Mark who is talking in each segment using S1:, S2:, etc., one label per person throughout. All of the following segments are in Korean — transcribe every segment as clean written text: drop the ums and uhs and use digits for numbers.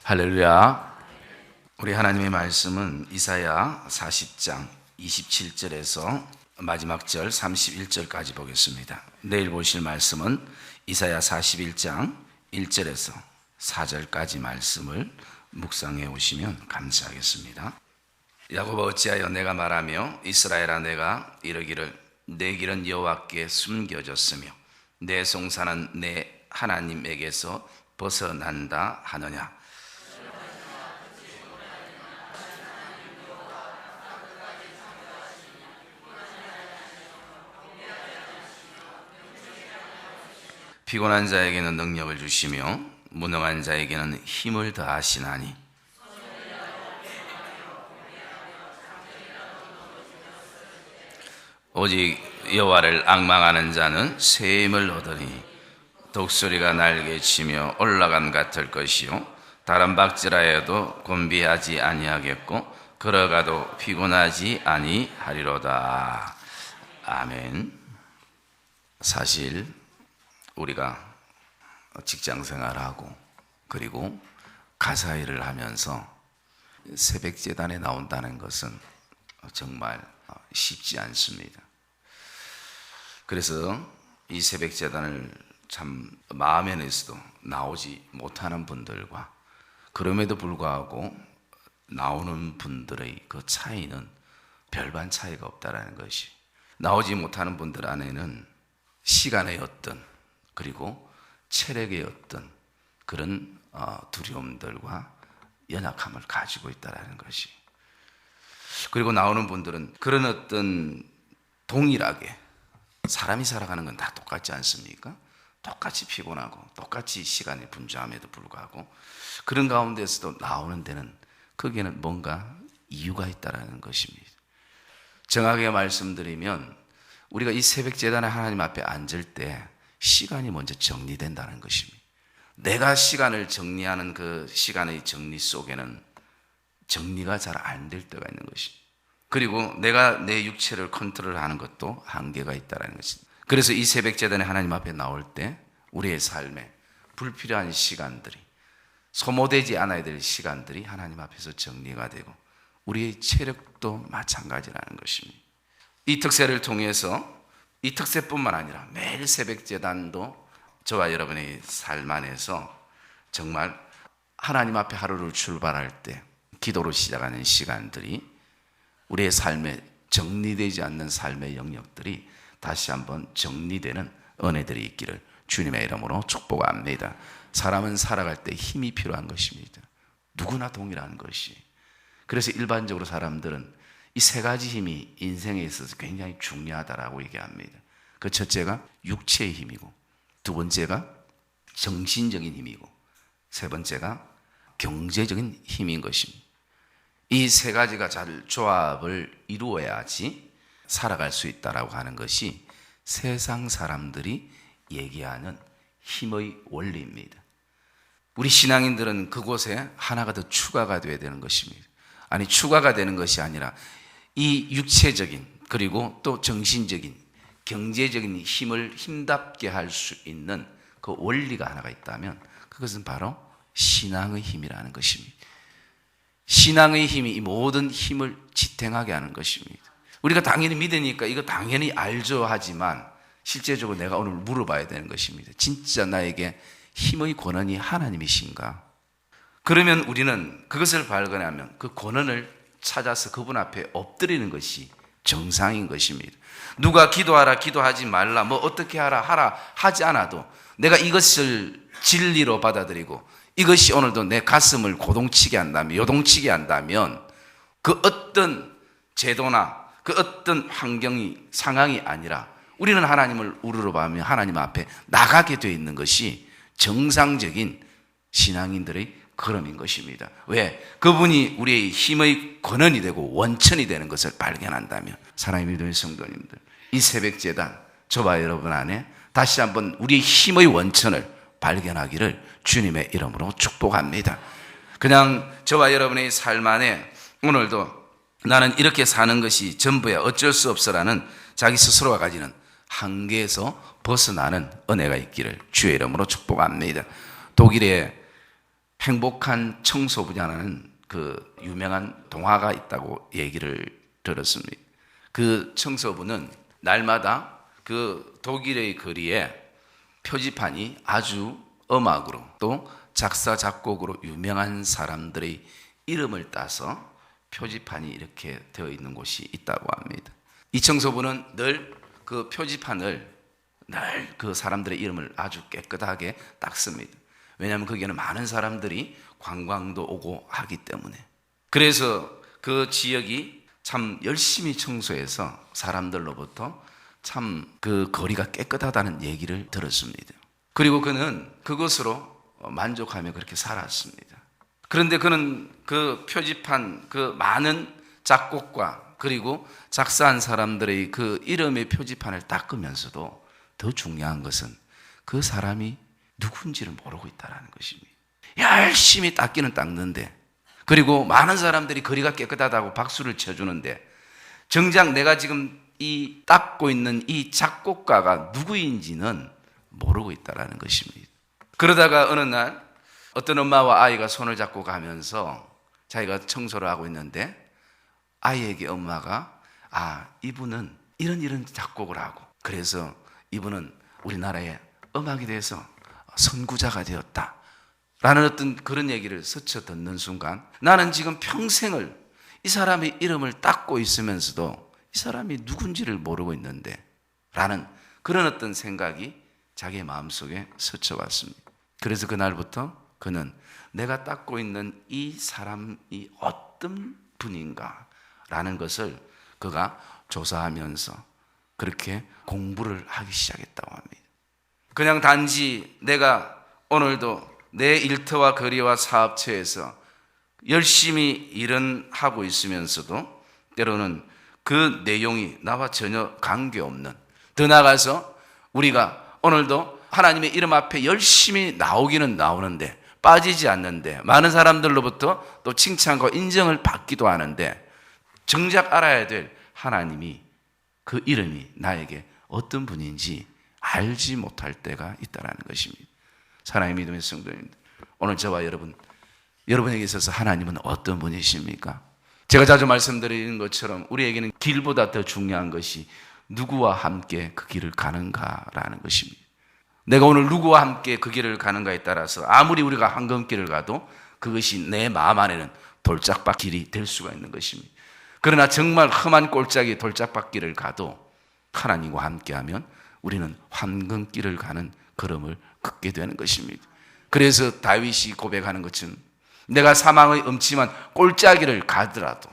S1: 할렐루야. 우리 하나님의 말씀은 이사야 40장 27절에서 마지막 절 31절까지 보겠습니다. 내일 보실 말씀은 이사야 41장 1절에서 4절까지 말씀을 묵상해 오시면 감사하겠습니다. 야곱아, 어찌하여 내가 말하며 이스라엘아 내가 이르기를 내 길은 여호와께 숨겨졌으며 내 송사는 내 하나님에게서 벗어난다 하느냐. 피곤한 자에게는 능력을 주시며 무능한 자에게는 힘을 더하시나니 오직 여호와를 앙망하는 자는 새 힘을 얻으니 독수리가 날개치며 올라감 같을 것이요 다른 박질하여도 곤비하지 아니하겠고 걸어가도 피곤하지 아니하리로다. 아멘. 사실 우리가 직장생활하고 그리고 가사일을 하면서 새벽재단에 나온다는 것은 정말 쉽지 않습니다. 그래서 이 새벽재단을 참 마음에서도 나오지 못하는 분들과 그럼에도 불구하고 나오는 분들의 그 차이는 별반 차이가 없다는 것이, 나오지 못하는 분들 안에는 시간의 어떤 그리고 체력의 어떤 그런 두려움들과 연약함을 가지고 있다는 것이, 그리고 나오는 분들은 그런 어떤 동일하게 사람이 살아가는 건 다 똑같지 않습니까? 똑같이 피곤하고 똑같이 시간이 분주함에도 불구하고 그런 가운데서도 나오는 데는 거기에는 뭔가 이유가 있다는 것입니다. 정확하게 말씀드리면 우리가 이 새벽 제단에 하나님 앞에 앉을 때 시간이 먼저 정리된다는 것입니다. 내가 시간을 정리하는 그 시간의 정리 속에는 정리가 잘 안 될 때가 있는 것입니다. 그리고 내가 내 육체를 컨트롤하는 것도 한계가 있다는 것입니다. 그래서 이 새벽 제단에 하나님 앞에 나올 때 우리의 삶에 불필요한 시간들이, 소모되지 않아야 될 시간들이 하나님 앞에서 정리가 되고 우리의 체력도 마찬가지라는 것입니다. 이 특세를 통해서, 이 특세뿐만 아니라 매일 새벽 제단도 저와 여러분의 삶 안에서 정말 하나님 앞에 하루를 출발할 때 기도로 시작하는 시간들이 우리의 삶에 정리되지 않는 삶의 영역들이 다시 한번 정리되는 은혜들이 있기를 주님의 이름으로 축복합니다. 사람은 살아갈 때 힘이 필요한 것입니다. 누구나 동일한 것이. 그래서 일반적으로 사람들은 이 세 가지 힘이 인생에 있어서 굉장히 중요하다라고 얘기합니다. 그 첫째가 육체의 힘이고, 두 번째가 정신적인 힘이고, 세 번째가 경제적인 힘인 것입니다. 이 세 가지가 잘 조합을 이루어야지 살아갈 수 있다라고 하는 것이 세상 사람들이 얘기하는 힘의 원리입니다. 우리 신앙인들은 그곳에 하나가 더 추가가 되어야 되는 것입니다. 아니, 추가가 되는 것이 아니라 이 육체적인 그리고 또 정신적인 경제적인 힘을 힘답게 할 수 있는 그 원리가 하나가 있다면 그것은 바로 신앙의 힘이라는 것입니다. 신앙의 힘이 이 모든 힘을 지탱하게 하는 것입니다. 우리가 당연히 믿으니까 이거 당연히 알죠 하지만 실제적으로 내가 오늘 물어봐야 되는 것입니다. 진짜 나에게 힘의 권한이 하나님이신가? 그러면 우리는 그것을 발견하면 그 권한을 찾아서 그분 앞에 엎드리는 것이 정상인 것입니다. 누가 기도하라 기도하지 말라 뭐 어떻게 하라 하지 않아도 내가 이것을 진리로 받아들이고 이것이 오늘도 내 가슴을 고동치게 한다면, 요동치게 한다면 그 어떤 제도나 그 어떤 환경이, 상황이 아니라 우리는 하나님을 우러러보며 하나님 앞에 나가게 되어 있는 것이 정상적인 신앙인들의 걸음인 것입니다. 왜? 그분이 우리의 힘의 근원이 되고 원천이 되는 것을 발견한다면, 사랑의 믿음의 성도님들, 이 새벽 제단 저와 여러분 안에 다시 한번 우리의 힘의 원천을 발견하기를 주님의 이름으로 축복합니다. 그냥 저와 여러분의 삶 안에 오늘도 나는 이렇게 사는 것이 전부야 어쩔 수 없어라는 자기 스스로가 가지는 한계에서 벗어나는 은혜가 있기를 주의 이름으로 축복합니다. 독일의 행복한 청소부냐는 그 유명한 동화가 있다고 얘기를 들었습니다. 그 청소부는 날마다 그 독일의 거리에 표지판이 아주 음악으로 또 작사 작곡으로 유명한 사람들의 이름을 따서 표지판이 이렇게 되어 있는 곳이 있다고 합니다. 이 청소부는 늘 그 표지판을 늘 그 사람들의 이름을 아주 깨끗하게 닦습니다. 왜냐하면 거기에는 많은 사람들이 관광도 오고 하기 때문에. 그래서 그 지역이 참 열심히 청소해서 사람들로부터 참 그 거리가 깨끗하다는 얘기를 들었습니다. 그리고 그는 그것으로 만족하며 그렇게 살았습니다. 그런데 그는 그 표지판, 그 많은 작곡과 그리고 작사한 사람들의 그 이름의 표지판을 닦으면서도 더 중요한 것은 그 사람이 누군지를 모르고 있다는 것입니다. 열심히 닦기는 닦는데, 그리고 많은 사람들이 거리가 깨끗하다고 박수를 쳐주는데, 정작 내가 지금 이 닦고 있는 이 작곡가가 누구인지는 모르고 있다는 것입니다. 그러다가 어느 날 어떤 엄마와 아이가 손을 잡고 가면서 자기가 청소를 하고 있는데, 아이에게 엄마가 이분은 이런 작곡을 하고, 그래서 이분은 우리나라의 음악에 대해서 선구자가 되었다 라는 어떤 그런 얘기를 스쳐 듣는 순간, 나는 지금 평생을 이 사람의 이름을 닦고 있으면서도 이 사람이 누군지를 모르고 있는데 라는 그런 어떤 생각이 자기의 마음속에 스쳐왔습니다. 그래서 그날부터 그는 내가 닦고 있는 이 사람이 어떤 분인가 라는 것을 그가 조사하면서 그렇게 공부를 하기 시작했다고 합니다. 그냥 단지 내가 오늘도 내 일터와 거리와 사업처에서 열심히 일은 하고 있으면서도 때로는 그 내용이 나와 전혀 관계없는, 더 나아가서 우리가 오늘도 하나님의 이름 앞에 열심히 나오기는 나오는데 빠지지 않는데, 많은 사람들로부터 또 칭찬과 인정을 받기도 하는데, 정작 알아야 될 하나님이 그 이름이 나에게 어떤 분인지 알지 못할 때가 있다는 것입니다. 사랑의 믿음의 성도님들, 오늘 저와 여러분에게 있어서 하나님은 어떤 분이십니까? 제가 자주 말씀드리는 것처럼 우리에게는 길보다 더 중요한 것이 누구와 함께 그 길을 가는가라는 것입니다. 내가 오늘 누구와 함께 그 길을 가는가에 따라서 아무리 우리가 황금길을 가도 그것이 내 마음 안에는 돌짝밭길이 될 수가 있는 것입니다. 그러나 정말 험한 꼴짝이 돌짝밭길을 가도 하나님과 함께하면 우리는 황금길을 가는 걸음을 걷게 되는 것입니다. 그래서 다윗이 고백하는 것처럼 내가 사망의 음침한 꼴짝이를 가더라도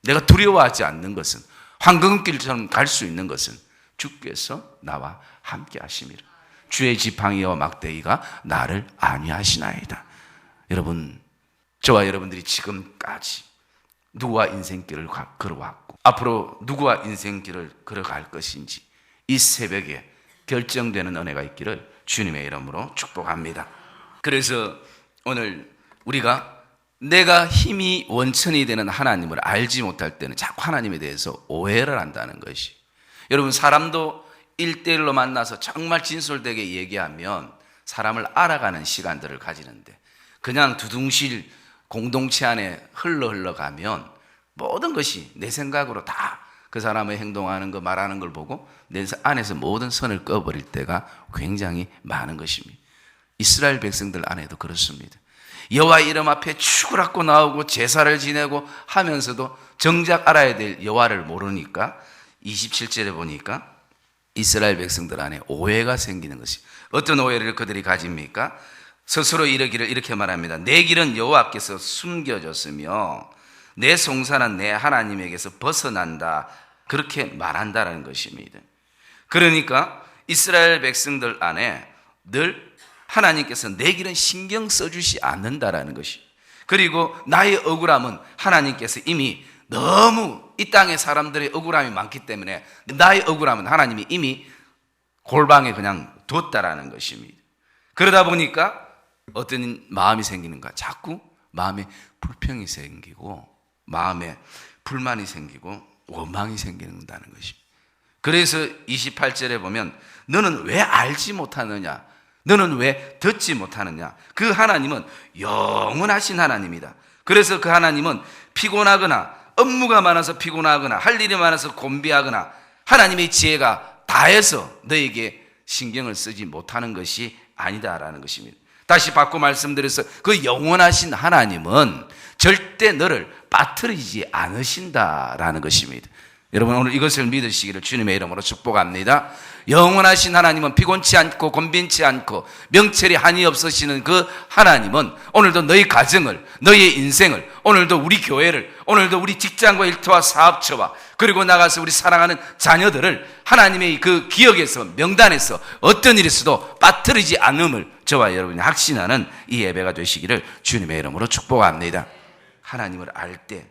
S1: 내가 두려워하지 않는 것은, 황금길처럼 갈 수 있는 것은 주께서 나와 함께 하심이라. 주의 지팡이와 막대기가 나를 안위하시나이다. 여러분, 저와 여러분들이 지금까지 누구와 인생길을 걸어왔고 앞으로 누구와 인생길을 걸어갈 것인지 이 새벽에 결정되는 은혜가 있기를 주님의 이름으로 축복합니다. 그래서 오늘 우리가 내가 힘이 원천이 되는 하나님을 알지 못할 때는 자꾸 하나님에 대해서 오해를 한다는 것이, 여러분 사람도 1대1로 만나서 정말 진솔되게 얘기하면 사람을 알아가는 시간들을 가지는데, 그냥 두둥실 공동체 안에 흘러가면 모든 것이 내 생각으로 다 그 사람의 행동하는 거 말하는 걸 보고 내 안에서 모든 선을 꺼버릴 때가 굉장히 많은 것입니다. 이스라엘 백성들 안에도 그렇습니다. 여호와 이름 앞에 축을 갖고 나오고 제사를 지내고 하면서도 정작 알아야 될 여호와를 모르니까 27절에 보니까 이스라엘 백성들 안에 오해가 생기는 것이, 어떤 오해를 그들이 가집니까? 스스로 이르기를 이렇게 말합니다. 내 길은 여호와께서 숨겨졌으며 내 송사는 내 하나님에게서 벗어난다, 그렇게 말한다라는 것입니다. 그러니까 이스라엘 백성들 안에 늘 하나님께서 내 길은 신경 써주시 않는다라는 것이, 그리고 나의 억울함은 하나님께서 이미 너무 이 땅에 사람들의 억울함이 많기 때문에 나의 억울함은 하나님이 이미 골방에 그냥 뒀다라는 것입니다. 그러다 보니까 어떤 마음이 생기는가? 자꾸 마음에 불평이 생기고 마음에 불만이 생기고 원망이 생긴다는 것입니다. 그래서 28절에 보면 너는 왜 알지 못하느냐? 너는 왜 듣지 못하느냐? 그 하나님은 영원하신 하나님이다. 그래서 그 하나님은 피곤하거나 업무가 많아서 피곤하거나 할 일이 많아서 곤비하거나 하나님의 지혜가 다해서 너에게 신경을 쓰지 못하는 것이 아니다라는 것입니다. 다시 바꿔 말씀드려서 그 영원하신 하나님은 절대 너를 빠뜨리지 않으신다라는 것입니다. 여러분, 오늘 이것을 믿으시기를 주님의 이름으로 축복합니다. 영원하신 하나님은 피곤치 않고 곤빈치 않고 명철이 한이 없으시는 그 하나님은 오늘도 너희 가정을, 너희의 인생을, 오늘도 우리 교회를, 오늘도 우리 직장과 일터와 사업처와 그리고 나가서 우리 사랑하는 자녀들을 하나님의 그 기억에서, 명단에서 어떤 일이 있어도 빠뜨리지 않음을 저와 여러분이 확신하는 이 예배가 되시기를 주님의 이름으로 축복합니다. 하나님을 알 때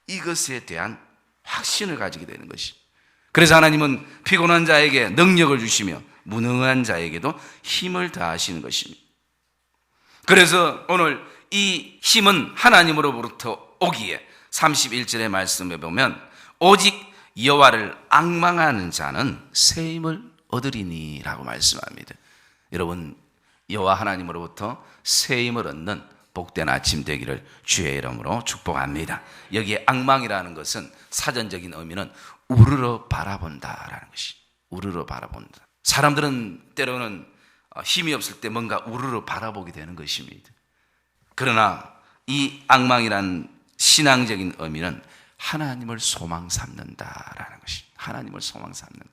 S1: 이것에 대한 확신을 가지게 되는 것이. 그래서 하나님은 피곤한 자에게 능력을 주시며 무능한 자에게도 힘을 다하시는 것입니다. 그래서 오늘 이 힘은 하나님으로부터 오기에 31절의 말씀에 보면 오직 여호와를 앙망하는 자는 새 힘을 얻으리니 라고 말씀합니다. 여러분, 여호와 하나님으로부터 새 힘을 얻는 복된 아침 되기를 주의 이름으로 축복합니다. 여기에 앙망이라는 것은 사전적인 의미는 우러러 바라본다라는 것이. 우러러 바라본다. 사람들은 때로는 힘이 없을 때 뭔가 우러러 바라보게 되는 것입니다. 그러나 이 앙망이라는 신앙적인 의미는 하나님을 소망 삼는다라는 것이. 하나님을 소망 삼는다.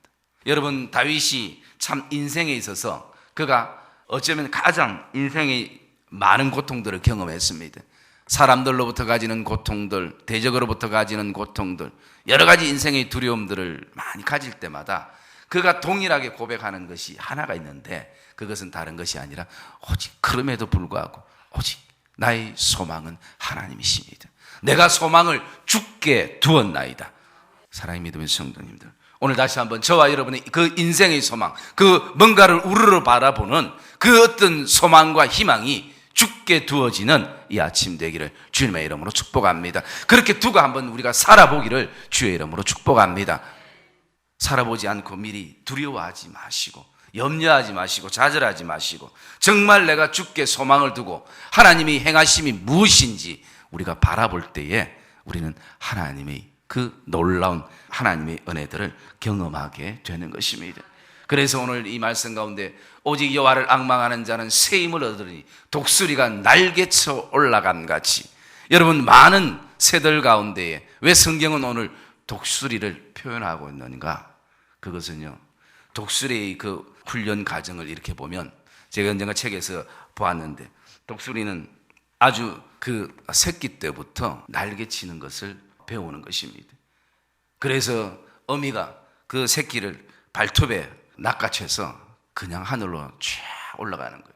S1: 여러분, 다윗이 참 인생에 있어서 그가 어쩌면 가장 인생의 많은 고통들을 경험했습니다. 사람들로부터 가지는 고통들, 대적으로부터 가지는 고통들, 여러 가지 인생의 두려움들을 많이 가질 때마다 그가 동일하게 고백하는 것이 하나가 있는데 그것은 다른 것이 아니라 오직 그럼에도 불구하고 오직 나의 소망은 하나님이십니다. 내가 소망을 주께 두었나이다. 사랑의 믿음의 성도님들, 오늘 다시 한번 저와 여러분의 그 인생의 소망, 그 뭔가를 우러러 바라보는 그 어떤 소망과 희망이 주께 두어지는 이 아침 되기를 주님의 이름으로 축복합니다. 그렇게 두고 한번 우리가 살아보기를 주의 이름으로 축복합니다. 살아보지 않고 미리 두려워하지 마시고 염려하지 마시고 좌절하지 마시고 정말 내가 주께 소망을 두고 하나님이 행하심이 무엇인지 우리가 바라볼 때에 우리는 하나님의 그 놀라운 하나님의 은혜들을 경험하게 되는 것입니다. 그래서 오늘 이 말씀 가운데 오직 여호와를 앙망하는 자는 새 힘을 얻으니 독수리가 날개쳐 올라간 같이. 여러분, 많은 새들 가운데에 왜 성경은 오늘 독수리를 표현하고 있는가? 그것은요, 독수리의 그 훈련 과정을 이렇게 보면 제가 언젠가 책에서 보았는데 독수리는 아주 그 새끼 때부터 날개치는 것을 배우는 것입니다. 그래서 어미가 그 새끼를 발톱에 낚아채서 그냥 하늘로 쫙 올라가는 거예요.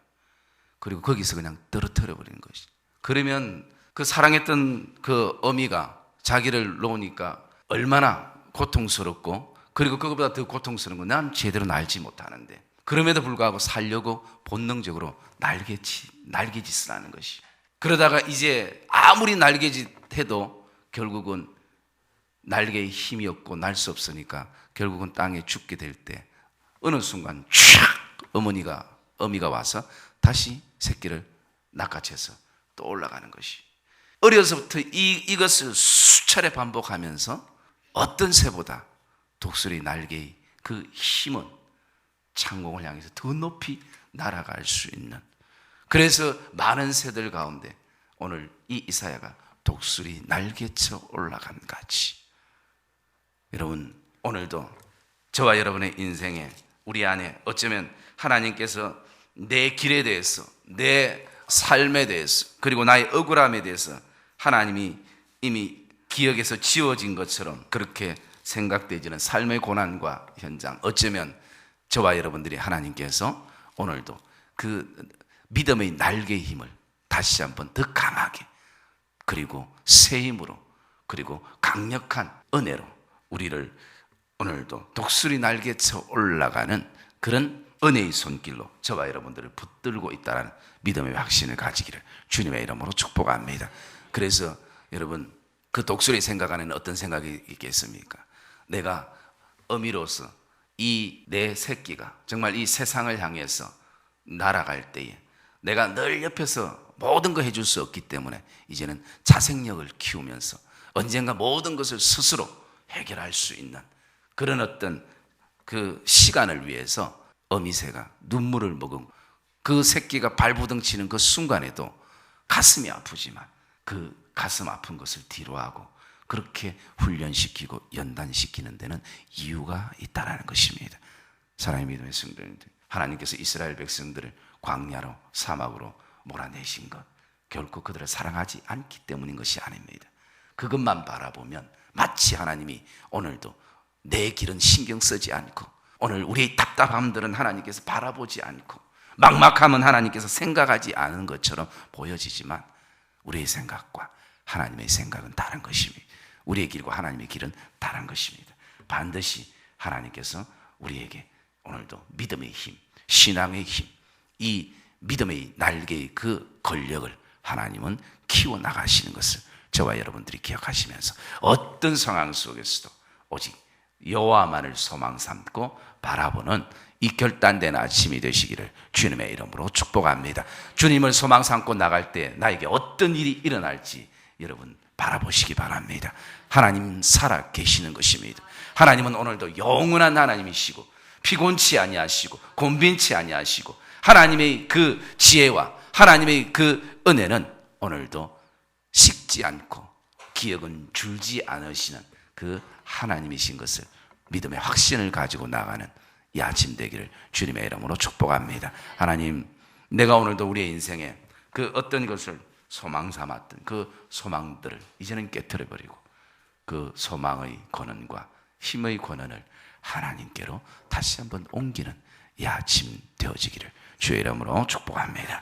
S1: 그리고 거기서 그냥 떨어뜨려 버리는 것이. 그러면 그 사랑했던 그 어미가 자기를 놓으니까 얼마나 고통스럽고, 그리고 그것보다 더 고통스러운 건 난 제대로 날지 못하는데 그럼에도 불구하고 살려고 본능적으로 날개짓을 하는 것이. 그러다가 이제 아무리 날개짓 해도 결국은 날개에 힘이 없고 날 수 없으니까 결국은 땅에 죽게 될 때 어느 순간 촥 어미가 와서 다시 새끼를 낚아채서 또 올라가는 것이. 어려서부터 이것을 수차례 반복하면서 어떤 새보다 독수리 날개의 그 힘은 창공을 향해서 더 높이 날아갈 수 있는. 그래서 많은 새들 가운데 오늘 이 이사야가 독수리 날개쳐 올라간 같이. 여러분, 오늘도 저와 여러분의 인생에 우리 안에 어쩌면 하나님께서 내 길에 대해서, 내 삶에 대해서, 그리고 나의 억울함에 대해서 하나님이 이미 기억에서 지워진 것처럼 그렇게 생각되지는 삶의 고난과 현장, 어쩌면 저와 여러분들이 하나님께서 오늘도 그 믿음의 날개의 힘을 다시 한번 더 강하게, 그리고 새 힘으로, 그리고 강력한 은혜로 우리를 오늘도 독수리 날개쳐 올라가는 그런 은혜의 손길로 저와 여러분들을 붙들고 있다는 믿음의 확신을 가지기를 주님의 이름으로 축복합니다. 그래서 여러분, 그 독수리 생각 안에는 어떤 생각이 있겠습니까? 내가 어미로서 이 내 새끼가 정말 이 세상을 향해서 날아갈 때에 내가 늘 옆에서 모든 거 해줄 수 없기 때문에 이제는 자생력을 키우면서 언젠가 모든 것을 스스로 해결할 수 있는 그런 어떤 그 시간을 위해서 어미새가 눈물을 머금고 그 새끼가 발부둥치는 그 순간에도 가슴이 아프지만 그 가슴 아픈 것을 뒤로하고 그렇게 훈련시키고 연단시키는 데는 이유가 있다는 것입니다. 사랑의 믿음의 성도님들, 하나님께서 이스라엘 백성들을 광야로 사막으로 몰아내신 것 결코 그들을 사랑하지 않기 때문인 것이 아닙니다. 그것만 바라보면 마치 하나님이 오늘도 내 길은 신경 쓰지 않고 오늘 우리의 답답함들은 하나님께서 바라보지 않고 막막함은 하나님께서 생각하지 않은 것처럼 보여지지만 우리의 생각과 하나님의 생각은 다른 것입니다. 우리의 길과 하나님의 길은 다른 것입니다. 반드시 하나님께서 우리에게 오늘도 믿음의 힘, 신앙의 힘, 이 믿음의 날개의 그 권력을 하나님은 키워나가시는 것을 저와 여러분들이 기억하시면서 어떤 상황 속에서도 오직 여호와만을 소망 삼고 바라보는 이 결단된 아침이 되시기를 주님의 이름으로 축복합니다. 주님을 소망 삼고 나갈 때 나에게 어떤 일이 일어날지 여러분 바라보시기 바랍니다. 하나님 살아 계시는 것입니다. 하나님은 오늘도 영원한 하나님이시고 피곤치 아니하시고 곤빈치 아니하시고 하나님의 그 지혜와 하나님의 그 은혜는 오늘도 식지 않고 기억은 줄지 않으시는 그 하나님이신 것을 믿음의 확신을 가지고 나가는 이 아침 되기를 주님의 이름으로 축복합니다. 하나님, 내가 오늘도 우리의 인생에 그 어떤 것을 소망 삼았던 그 소망들을 이제는 깨트려버리고 그 소망의 권한과 힘의 권한을 하나님께로 다시 한번 옮기는 이 아침 되어지기를 주의 이름으로 축복합니다.